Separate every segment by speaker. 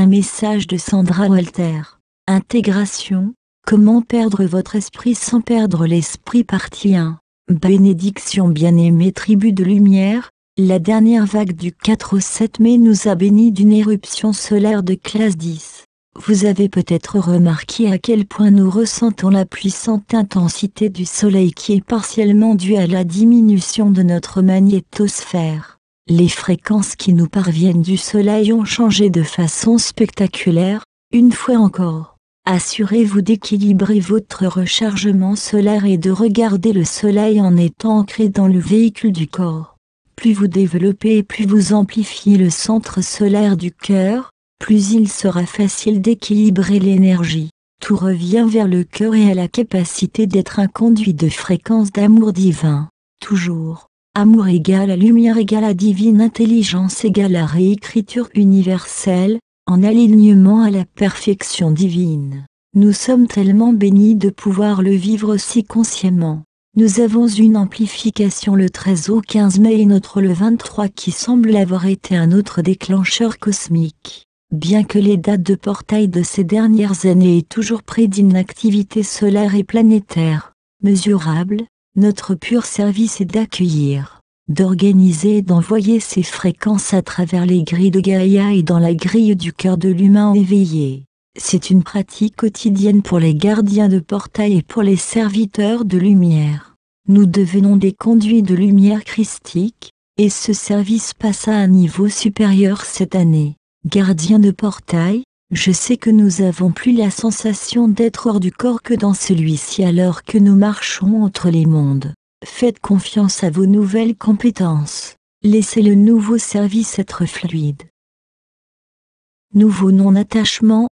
Speaker 1: message de Sandra Walter. Intégration, comment perdre votre esprit sans perdre l'esprit, partie 1. Bénédiction. Bien-aimée tribu de lumière, la dernière vague du 4 au 7 mai nous a bénis d'une éruption solaire de classe 10. Vous avez peut-être remarqué à quel point nous ressentons la puissante intensité du soleil qui est partiellement due à la diminution de notre magnétosphère. Les fréquences qui nous parviennent du soleil ont changé de façon spectaculaire, une fois encore. Assurez-vous d'équilibrer votre rechargement solaire et de regarder le soleil en étant ancré dans le véhicule du corps. Plus vous développez et plus vous amplifiez le centre solaire du cœur, plus il sera facile d'équilibrer l'énergie. Tout revient vers le cœur et à la capacité d'être un conduit de fréquence d'amour divin. Toujours. Amour égale à lumière égale à divine intelligence égale à réécriture universelle, en alignement à la perfection divine. Nous sommes tellement bénis de pouvoir le vivre si consciemment. Nous avons une amplification le 13 au 15 mai et notre le 23 qui semble avoir été un autre déclencheur cosmique. Bien que les dates de portail de ces dernières années aient toujours prédit une activité solaire et planétaire mesurable, notre pur service est d'accueillir, d'organiser et d'envoyer ces fréquences à travers les grilles de Gaïa et dans la grille du cœur de l'humain éveillé. C'est une pratique quotidienne pour les gardiens de portail et pour les serviteurs de lumière. Nous devenons des conduits de lumière christique, et ce service passe à un niveau supérieur cette année. Gardiens de portail, je sais que nous avons plus la sensation d'être hors du corps que dans celui-ci alors que nous marchons entre les mondes. Faites confiance à vos nouvelles compétences. Laissez le nouveau service être fluide. Nouveau non-attachement.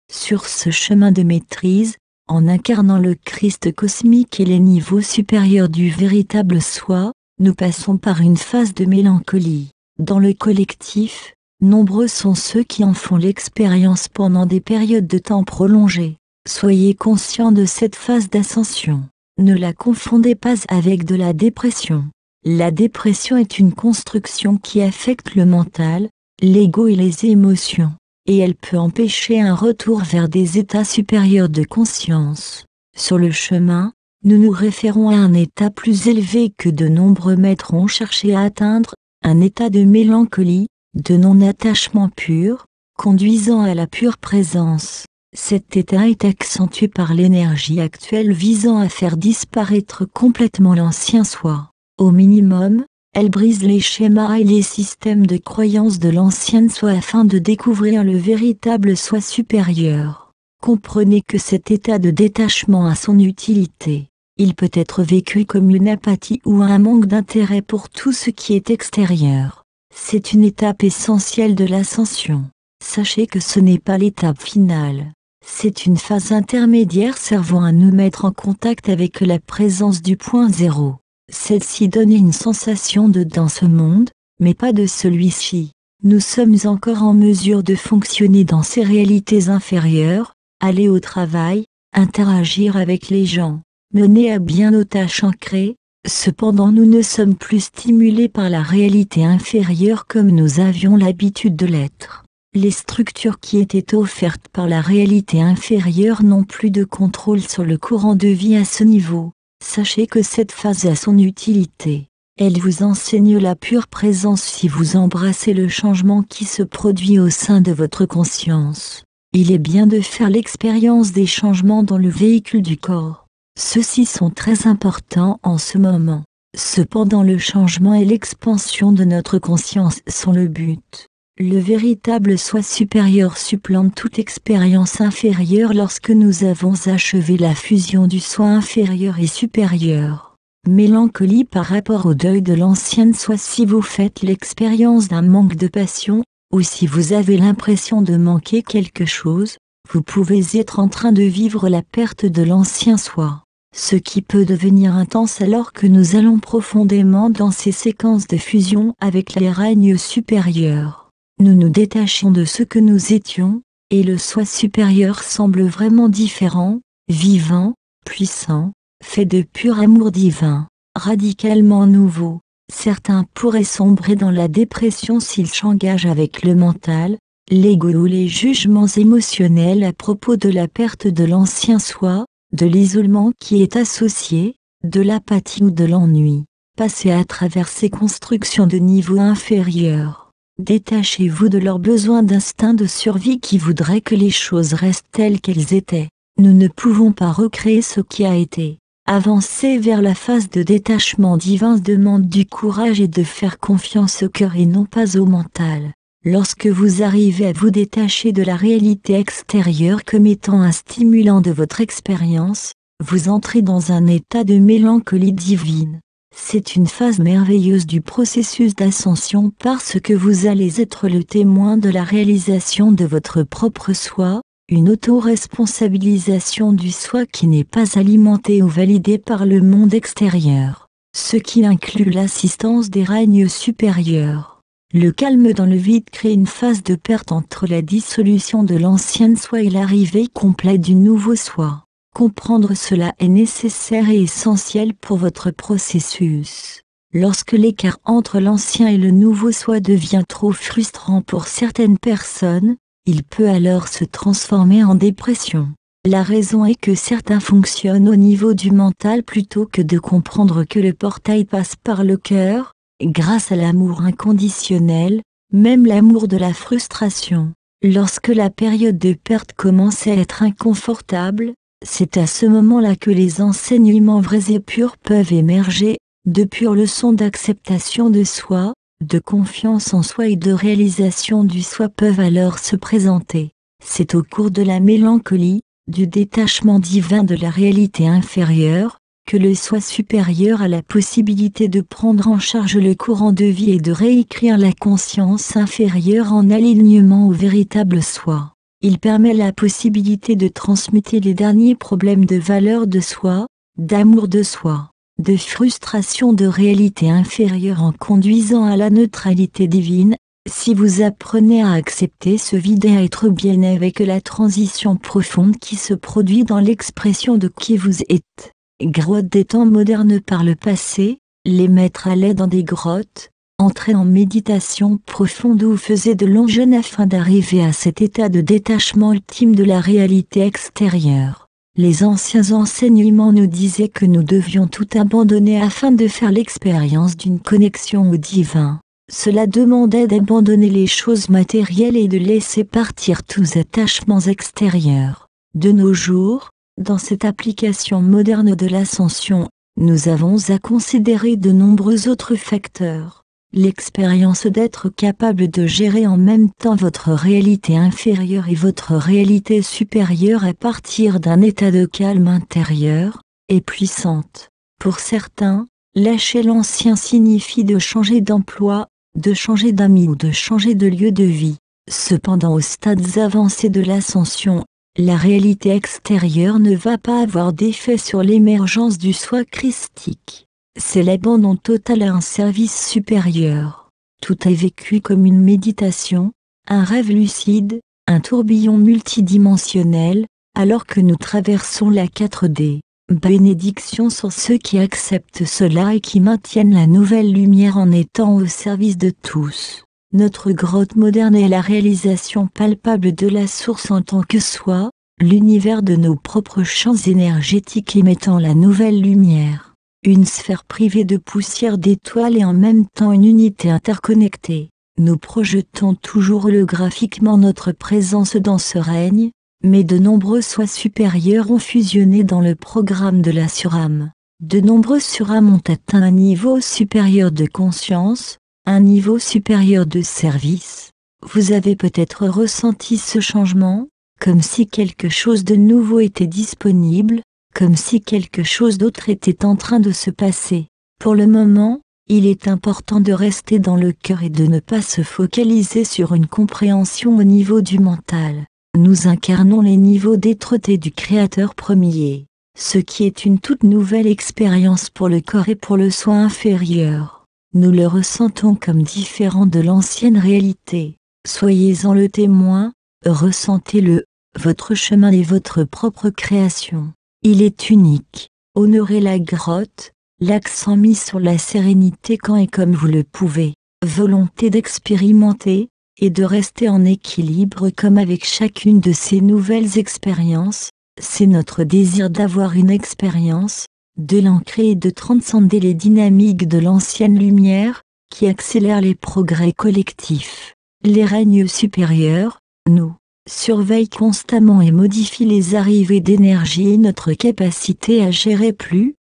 Speaker 1: Sur ce chemin de maîtrise, en incarnant le Christ cosmique et les niveaux supérieurs du véritable soi, nous passons par une phase de mélancolie. Dans le collectif, nombreux sont ceux qui en font l'expérience pendant des périodes de temps prolongées. Soyez conscients de cette phase d'ascension. Ne la confondez pas avec de la dépression. La dépression est une construction qui affecte le mental, l'ego et les émotions, et elle peut empêcher un retour vers des états supérieurs de conscience. Sur le chemin, nous nous référons à un état plus élevé que de nombreux maîtres ont cherché à atteindre, un état de mélancolie, de non-attachement pur, conduisant à la pure présence. Cet état est accentué par l'énergie actuelle visant à faire disparaître complètement l'ancien soi. Au minimum, elle brise les schémas et les systèmes de croyance de l'ancien soi afin de découvrir le véritable soi supérieur. Comprenez que cet état de détachement a son utilité. Il peut être vécu comme une apathie ou un manque d'intérêt pour tout ce qui est extérieur. C'est une étape essentielle de l'ascension. Sachez que ce n'est pas l'étape finale. C'est une phase intermédiaire servant à nous mettre en contact avec la présence du point zéro. Celle-ci donne une sensation de dans ce monde, mais pas de celui-ci. Nous sommes encore en mesure de fonctionner dans ces réalités inférieures, aller au travail, interagir avec les gens, mener à bien nos tâches ancrées. Cependant nous ne sommes plus stimulés par la réalité inférieure comme nous avions l'habitude de l'être. Les structures qui étaient offertes par la réalité inférieure n'ont plus de contrôle sur le courant de vie à ce niveau. Sachez que cette phase a son utilité. Elle vous enseigne la pure présence si vous embrassez le changement qui se produit au sein de votre conscience. Il est bien de faire l'expérience des changements dans le véhicule du corps. Ceux-ci sont très importants en ce moment. Cependant le changement et l'expansion de notre conscience sont le but. Le véritable soi supérieur supplante toute expérience inférieure lorsque nous avons achevé la fusion du soi inférieur et supérieur. Mélancolie par rapport au deuil de l'ancienne soi si vous faites l'expérience d'un manque de passion, ou si vous avez l'impression de manquer quelque chose, vous pouvez être en train de vivre la perte de l'ancien soi. Ce qui peut devenir intense alors que nous allons profondément dans ces séquences de fusion avec les règnes supérieurs. Nous nous détachons de ce que nous étions, et le soi supérieur semble vraiment différent, vivant, puissant, fait de pur amour divin, radicalement nouveau. Certains pourraient sombrer dans la dépression s'ils s'engagent avec le mental, l'ego ou les jugements émotionnels à propos de la perte de l'ancien soi, de l'isolement qui est associé, de l'apathie ou de l'ennui. Passez à travers ces constructions de niveau inférieur. Détachez-vous de leurs besoins d'instinct de survie qui voudraient que les choses restent telles qu'elles étaient. Nous ne pouvons pas recréer ce qui a été. Avancer vers la phase de détachement divin demande du courage et de faire confiance au cœur et non pas au mental. Lorsque vous arrivez à vous détacher de la réalité extérieure comme étant un stimulant de votre expérience, vous entrez dans un état de mélancolie divine. C'est une phase merveilleuse du processus d'ascension parce que vous allez être le témoin de la réalisation de votre propre soi, une auto-responsabilisation du soi qui n'est pas alimentée ou validée par le monde extérieur, ce qui inclut l'assistance des règnes supérieurs. Le calme dans le vide crée une phase de perte entre la dissolution de l'ancien soi et l'arrivée complète du nouveau soi. Comprendre cela est nécessaire et essentiel pour votre processus. Lorsque l'écart entre l'ancien et le nouveau soi devient trop frustrant pour certaines personnes, il peut alors se transformer en dépression. La raison est que certains fonctionnent au niveau du mental plutôt que de comprendre que le portail passe par le cœur, grâce à l'amour inconditionnel, même l'amour de la frustration. Lorsque la période de perte commence à être inconfortable, c'est à ce moment-là que les enseignements vrais et purs peuvent émerger, de pures leçons d'acceptation de soi, de confiance en soi et de réalisation du soi peuvent alors se présenter. C'est au cours de la mélancolie, du détachement divin de la réalité inférieure, que le soi supérieur a la possibilité de prendre en charge le courant de vie et de réécrire la conscience inférieure en alignement au véritable soi. Il permet la possibilité de transmuter les derniers problèmes de valeur de soi, d'amour de soi, de frustration de réalité inférieure en conduisant à la neutralité divine. Si vous apprenez à accepter ce vide et à être bien avec la transition profonde qui se produit dans l'expression de qui vous êtes. Grottes des temps modernes par le passé, les maîtres allaient dans des grottes, entraient en méditation profonde ou faisaient de longs jeûnes afin d'arriver à cet état de détachement ultime de la réalité extérieure. Les anciens enseignements nous disaient que nous devions tout abandonner afin de faire l'expérience d'une connexion au divin. Cela demandait d'abandonner les choses matérielles et de laisser partir tous attachements extérieurs. De nos jours, dans cette application moderne de l'ascension, nous avons à considérer de nombreux autres facteurs. L'expérience d'être capable de gérer en même temps votre réalité inférieure et votre réalité supérieure à partir d'un état de calme intérieur, est puissante. Pour certains, lâcher l'ancien signifie de changer d'emploi, de changer d'amis ou de changer de lieu de vie. Cependant aux stades avancés de l'ascension, la réalité extérieure ne va pas avoir d'effet sur l'émergence du soi christique. C'est l'abandon total à un service supérieur. Tout est vécu comme une méditation, un rêve lucide, un tourbillon multidimensionnel, alors que nous traversons la 4D. Bénédiction sur ceux qui acceptent cela et qui maintiennent la nouvelle lumière en étant au service de tous. Notre grotte moderne est la réalisation palpable de la source en tant que soi, l'univers de nos propres champs énergétiques émettant la nouvelle lumière. Une sphère privée de poussière d'étoiles et en même temps une unité interconnectée. Nous projetons toujours holographiquement notre présence dans ce règne, mais de nombreux soi supérieurs ont fusionné dans le programme de la surâme. De nombreux surâmes ont atteint un niveau supérieur de conscience, un niveau supérieur de service. Vous avez peut-être ressenti ce changement, comme si quelque chose de nouveau était disponible, comme si quelque chose d'autre était en train de se passer. Pour le moment, il est important de rester dans le cœur et de ne pas se focaliser sur une compréhension au niveau du mental. Nous incarnons les niveaux d'être-té du Créateur premier, ce qui est une toute nouvelle expérience pour le corps et pour le soi inférieur. Nous le ressentons comme différent de l'ancienne réalité. Soyez-en le témoin, ressentez-le, votre chemin est votre propre création. Il est unique. Honorez la grotte, l'accent mis sur la sérénité quand et comme vous le pouvez. Volonté d'expérimenter, et de rester en équilibre comme avec chacune de ces nouvelles expériences. C'est notre désir d'avoir une expérience, de l'ancrer et de transcender les dynamiques de l'ancienne lumière, qui accélère les progrès collectifs. Les règnes supérieurs, nous, surveillent constamment et modifient les arrivées d'énergie et notre capacité à gérer plus,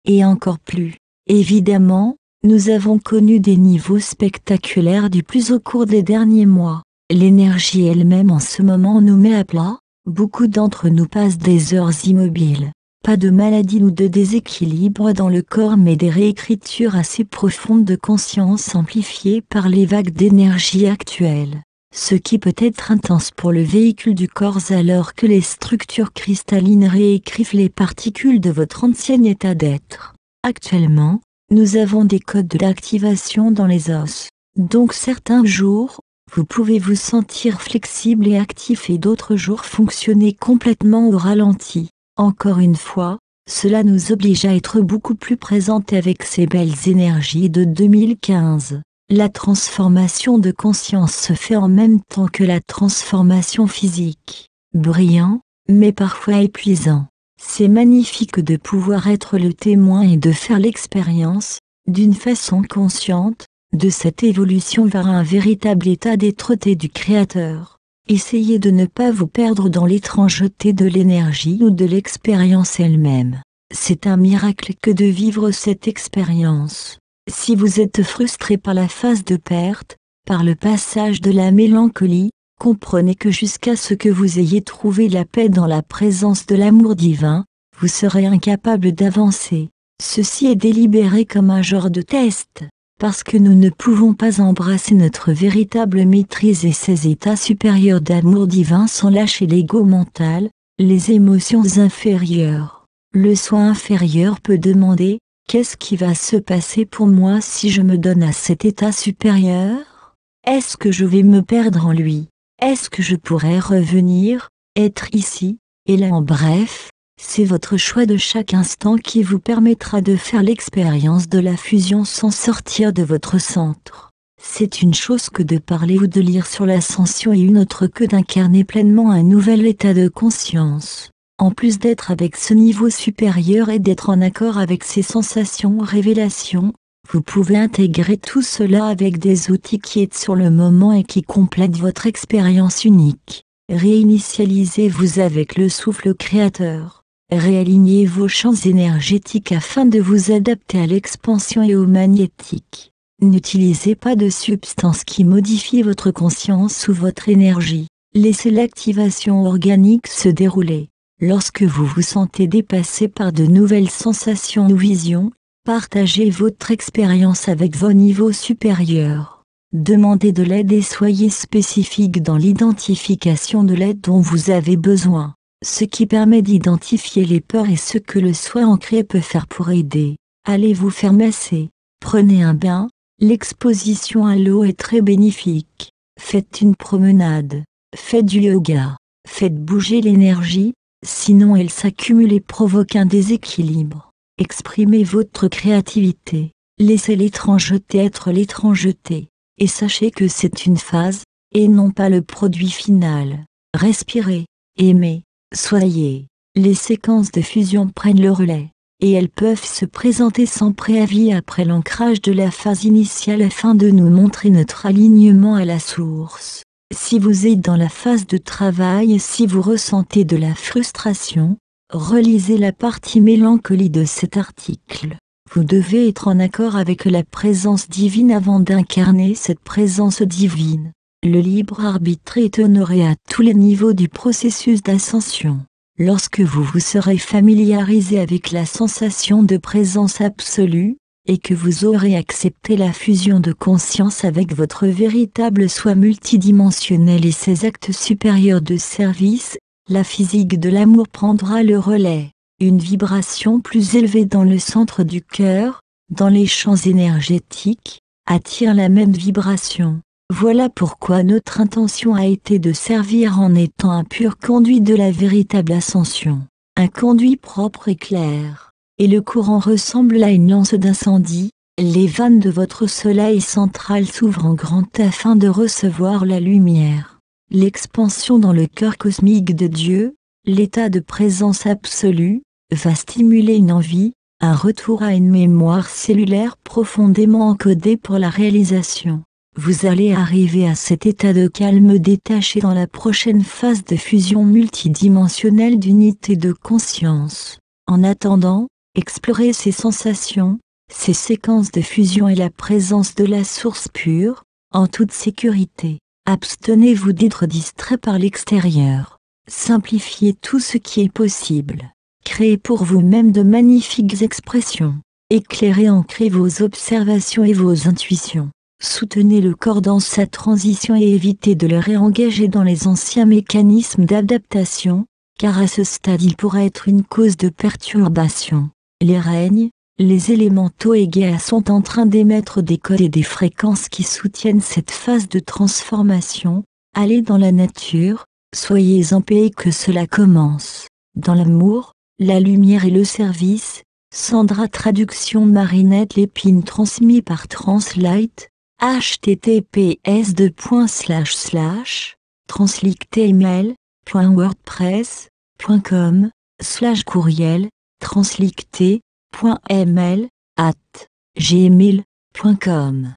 Speaker 1: et encore plus. Évidemment, nous avons connu des niveaux spectaculaires du plus au cours des derniers mois. L'énergie elle-même en ce moment nous met à plat, beaucoup d'entre nous passent des heures immobiles. Pas de maladie ou de déséquilibre dans le corps mais des réécritures assez profondes de conscience amplifiées par les vagues d'énergie actuelles. Ce qui peut être intense pour le véhicule du corps alors que les structures cristallines réécrivent les particules de votre ancien état d'être. Actuellement, nous avons des codes de l'activation dans les os. Donc certains jours, vous pouvez vous sentir flexible et actif et d'autres jours fonctionner complètement au ralenti. Encore une fois, cela nous oblige à être beaucoup plus présents avec ces belles énergies de 2015. La transformation de conscience se fait en même temps que la transformation physique. Brillant, mais parfois épuisant. C'est magnifique de pouvoir être le témoin et de faire l'expérience, d'une façon consciente, de cette évolution vers un véritable état d'être-té du Créateur. Essayez de ne pas vous perdre dans l'étrangeté de l'énergie ou de l'expérience elle-même. C'est un miracle que de vivre cette expérience. Si vous êtes frustré par la phase de perte, par le passage de la mélancolie, comprenez que jusqu'à ce que vous ayez trouvé la paix dans la présence de l'amour divin, vous serez incapable d'avancer. Ceci est délibéré comme un genre de test. Parce que nous ne pouvons pas embrasser notre véritable maîtrise et ces états supérieurs d'amour divin sans lâcher l'ego mental, les émotions inférieures. Le soi inférieur peut demander, qu'est-ce qui va se passer pour moi si je me donne à cet état supérieur? Est-ce que je vais me perdre en lui? Est-ce que je pourrais revenir, être ici, et là en bref? C'est votre choix de chaque instant qui vous permettra de faire l'expérience de la fusion sans sortir de votre centre. C'est une chose que de parler ou de lire sur l'ascension et une autre que d'incarner pleinement un nouvel état de conscience. En plus d'être avec ce niveau supérieur et d'être en accord avec ses sensations révélations, vous pouvez intégrer tout cela avec des outils qui aident sur le moment et qui complètent votre expérience unique. Réinitialisez-vous avec le souffle créateur. Réalignez vos champs énergétiques afin de vous adapter à l'expansion et au magnétique. N'utilisez pas de substances qui modifient votre conscience ou votre énergie. Laissez l'activation organique se dérouler. Lorsque vous vous sentez dépassé par de nouvelles sensations ou visions, partagez votre expérience avec vos niveaux supérieurs. Demandez de l'aide et soyez spécifique dans l'identification de l'aide dont vous avez besoin. Ce qui permet d'identifier les peurs et ce que le soi ancré peut faire pour aider. Allez vous faire masser, prenez un bain, l'exposition à l'eau est très bénéfique. Faites une promenade, faites du yoga, faites bouger l'énergie, sinon elle s'accumule et provoque un déséquilibre. Exprimez votre créativité, laissez l'étrangeté être l'étrangeté, et sachez que c'est une phase, et non pas le produit final. Respirez, aimez. Soyez. Les séquences de fusion prennent le relais, et elles peuvent se présenter sans préavis après l'ancrage de la phase initiale afin de nous montrer notre alignement à la source. Si vous êtes dans la phase de travail et si vous ressentez de la frustration, relisez la partie mélancolie de cet article. Vous devez être en accord avec la présence divine avant d'incarner cette présence divine. Le libre arbitre est honoré à tous les niveaux du processus d'ascension. Lorsque vous vous serez familiarisé avec la sensation de présence absolue, et que vous aurez accepté la fusion de conscience avec votre véritable soi multidimensionnel et ses actes supérieurs de service, la physique de l'amour prendra le relais. Une vibration plus élevée dans le centre du cœur, dans les champs énergétiques, attire la même vibration. Voilà pourquoi notre intention a été de servir en étant un pur conduit de la véritable ascension. Un conduit propre et clair. Et le courant ressemble à une lance d'incendie, les vannes de votre soleil central s'ouvrent en grand afin de recevoir la lumière. L'expansion dans le cœur cosmique de Dieu, l'état de présence absolue, va stimuler une envie, un retour à une mémoire cellulaire profondément encodée pour la réalisation. Vous allez arriver à cet état de calme détaché dans la prochaine phase de fusion multidimensionnelle d'unité de conscience. En attendant, explorez ces sensations, ces séquences de fusion et la présence de la source pure, en toute sécurité. Abstenez-vous d'être distrait par l'extérieur. Simplifiez tout ce qui est possible. Créez pour vous-même de magnifiques expressions. Éclairez, ancrez vos observations et vos intuitions. Soutenez le corps dans sa transition et évitez de le réengager dans les anciens mécanismes d'adaptation, car à ce stade il pourrait être une cause de perturbation. Les règnes, les élémentaux et Gaïa sont en train d'émettre des codes et des fréquences qui soutiennent cette phase de transformation. Allez dans la nature, soyez en paix et que cela commence. Dans l'amour, la lumière et le service. Sandra traduction Marinette Lépine transmis par Translite. https://translictemail.wordpress.com/courriel translicté.ml@gmail.com